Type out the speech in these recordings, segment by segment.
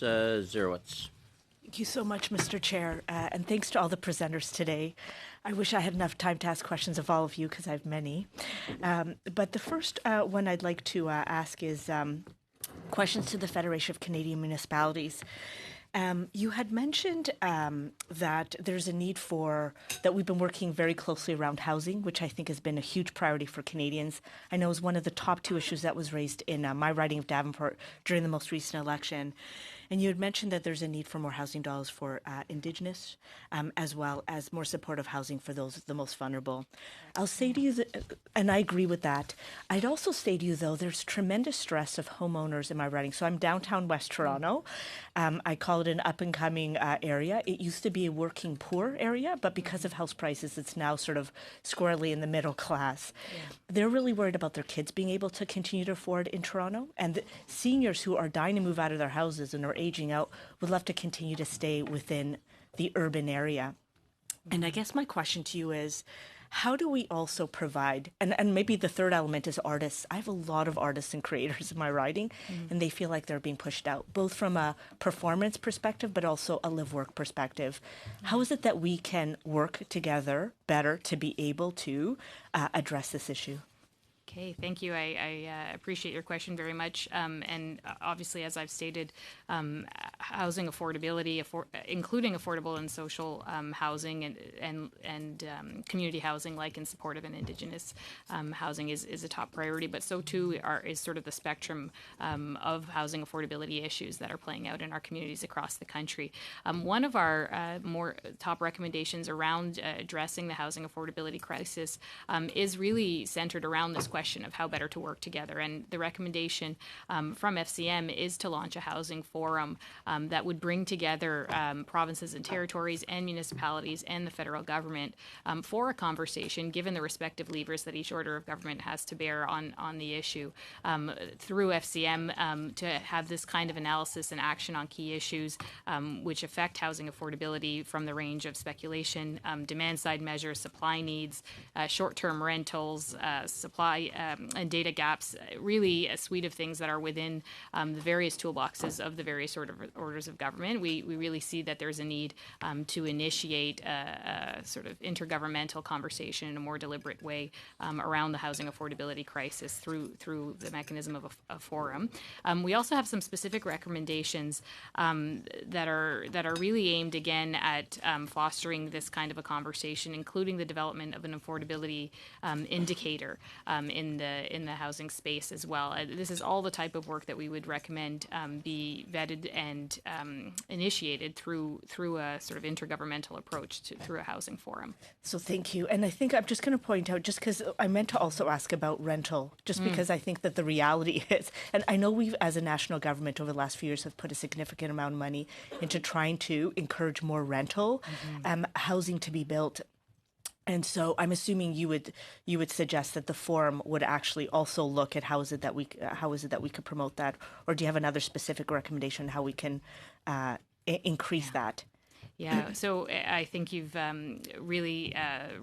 Dzerowicz. Thank you so much, Mr. Chair, and thanks to all the presenters today. I wish I had enough time to ask questions of all of you because I have many. But the first one I'd like to ask is questions to the Federation of Canadian Municipalities. You had mentioned that there's a need that we've been working very closely around housing, which I think has been a huge priority for Canadians. I know is one of the top two issues that was raised in my riding of Davenport during the most recent election. And you had mentioned that there's a need for more housing dollars for Indigenous, as well as more supportive housing for those the most vulnerable. I'll say to you, and I agree with that. I'd also say to you, though, there's tremendous stress of homeowners in my riding. So I'm downtown West Toronto. I call it an up-and-coming area. It used to be a working poor area, but because of house prices, it's now sort of squarely in the middle class. Yeah. They're really worried about their kids being able to continue to afford in Toronto. And the seniors who are dying to move out of their houses and are aging out would love to continue to stay within the urban area. And I guess my question to you is, how do we also provide, and maybe the third element is artists. I have a lot of artists and creators in my riding, and they feel like they're being pushed out, both from a performance perspective, but also a live-work perspective. How is it that we can work together better to be able to address this issue? Okay, thank you. I appreciate your question very much. And obviously, as I've stated, housing affordability, including affordable and social housing and community housing, like in supportive and Indigenous housing, is a top priority. But so too is sort of the spectrum of housing affordability issues that are playing out in our communities across the country. One of our more top recommendations around addressing the housing affordability crisis is really centered around this question of how better to work together. And the recommendation from FCM is to launch a housing forum that would bring together provinces and territories and municipalities and the federal government for a conversation, given the respective levers that each order of government has to bear on the issue. Through FCM to have this kind of analysis and action on key issues which affect housing affordability, from the range of speculation, demand-side measures, supply needs, short-term rentals, supply and data gaps, really a suite of things that are within the various toolboxes of the various orders of government. We really see that there's a need to initiate a sort of intergovernmental conversation in a more deliberate way around the housing affordability crisis through the mechanism of a forum. We also have some specific recommendations that are really aimed again at fostering this kind of a conversation, including the development of an affordability indicator in the housing space as well. This is all the type of work that we would recommend be vetted and initiated through a sort of intergovernmental approach through a housing forum. So thank you. And I think I'm just going to point out, just because I meant to also ask about rental, just because I think that the reality is, and I know we've, as a national government over the last few years, have put a significant amount of money into trying to encourage more rental housing to be built. And so I'm assuming you would suggest that the forum would actually also look at how is it that we could promote that, or do you have another specific recommendation how we can increase that? Yeah, so I think you've really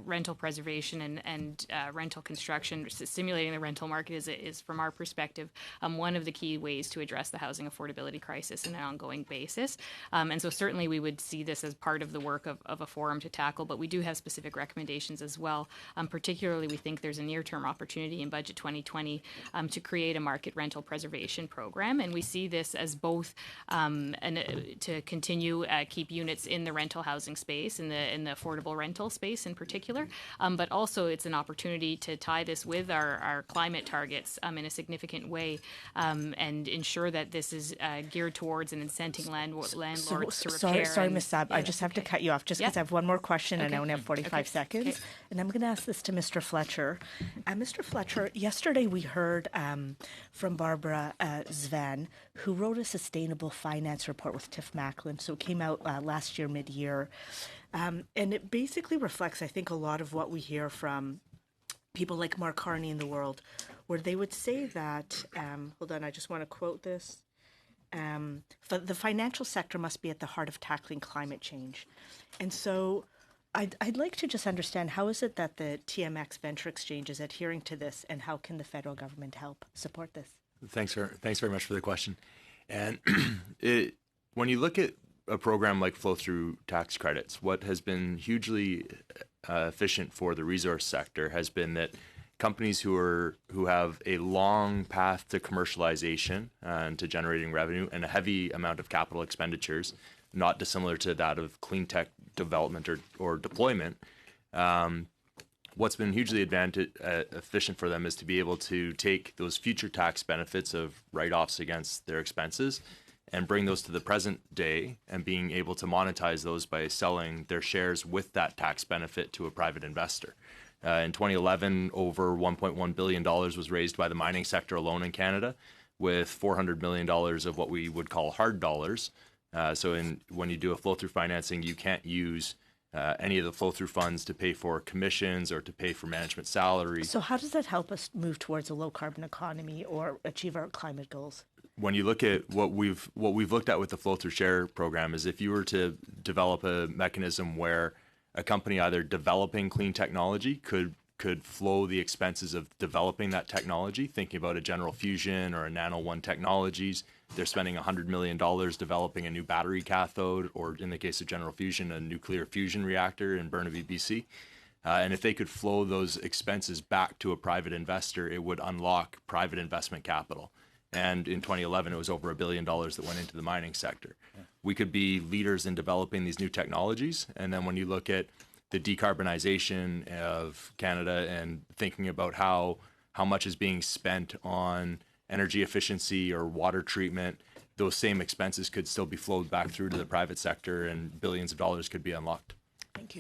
rental preservation and rental construction, stimulating the rental market is from our perspective, one of the key ways to address the housing affordability crisis on an ongoing basis. And so certainly we would see this as part of the work of a forum to tackle, but we do have specific recommendations as well. Particularly, we think there's a near-term opportunity in Budget 2020 to create a market rental preservation program. And we see this as both to continue keep units in the rental housing space, in the affordable rental space in particular, but also it's an opportunity to tie this with our climate targets in a significant way, and ensure that this is geared towards and incenting landlords to repair. Sorry, Ms. Saab, I just have to cut you off just because I have one more question and I only have 45 seconds. Okay. And I'm going to ask this to Mr. Fletcher. Mr. Fletcher, yesterday we heard from Barbara Zvan, who wrote a sustainable finance report with Tiff Macklin. So it came out last year, mid-year. And it basically reflects, I think, a lot of what we hear from people like Mark Carney in the world, where they would say that, hold on, I just want to quote this. The financial sector must be at the heart of tackling climate change. And so I'd like to just understand, how is it that the TMX Venture Exchange is adhering to this, and how can the federal government help support this? Thanks very much for the question. And When you look at a program like flow-through tax credits, what has been hugely efficient for the resource sector has been that companies who have a long path to commercialization and to generating revenue and a heavy amount of capital expenditures, not dissimilar to that of clean tech development or deployment. What's been hugely efficient for them is to be able to take those future tax benefits of write-offs against their expenses and bring those to the present day and being able to monetize those by selling their shares with that tax benefit to a private investor. In 2011, over $1.1 billion was raised by the mining sector alone in Canada, with $400 million of what we would call hard dollars. When you do a flow-through financing, you can't use any of the flow-through funds to pay for commissions or to pay for management salary. So how does that help us move towards a low-carbon economy or achieve our climate goals? When you look at what we've looked at with the flow-through share program is if you were to develop a mechanism where a company either developing clean technology could flow the expenses of developing that technology, thinking about a General Fusion or a Nano One Technologies, they're spending $100 million developing a new battery cathode, or in the case of General Fusion, a nuclear fusion reactor in Burnaby, BC. And if they could flow those expenses back to a private investor, it would unlock private investment capital. And in 2011, it was over $1 billion that went into the mining sector. Yeah. We could be leaders in developing these new technologies. And then when you look at the decarbonization of Canada and thinking about how much is being spent on energy efficiency or water treatment, those same expenses could still be flowed back through to the private sector and billions of dollars could be unlocked.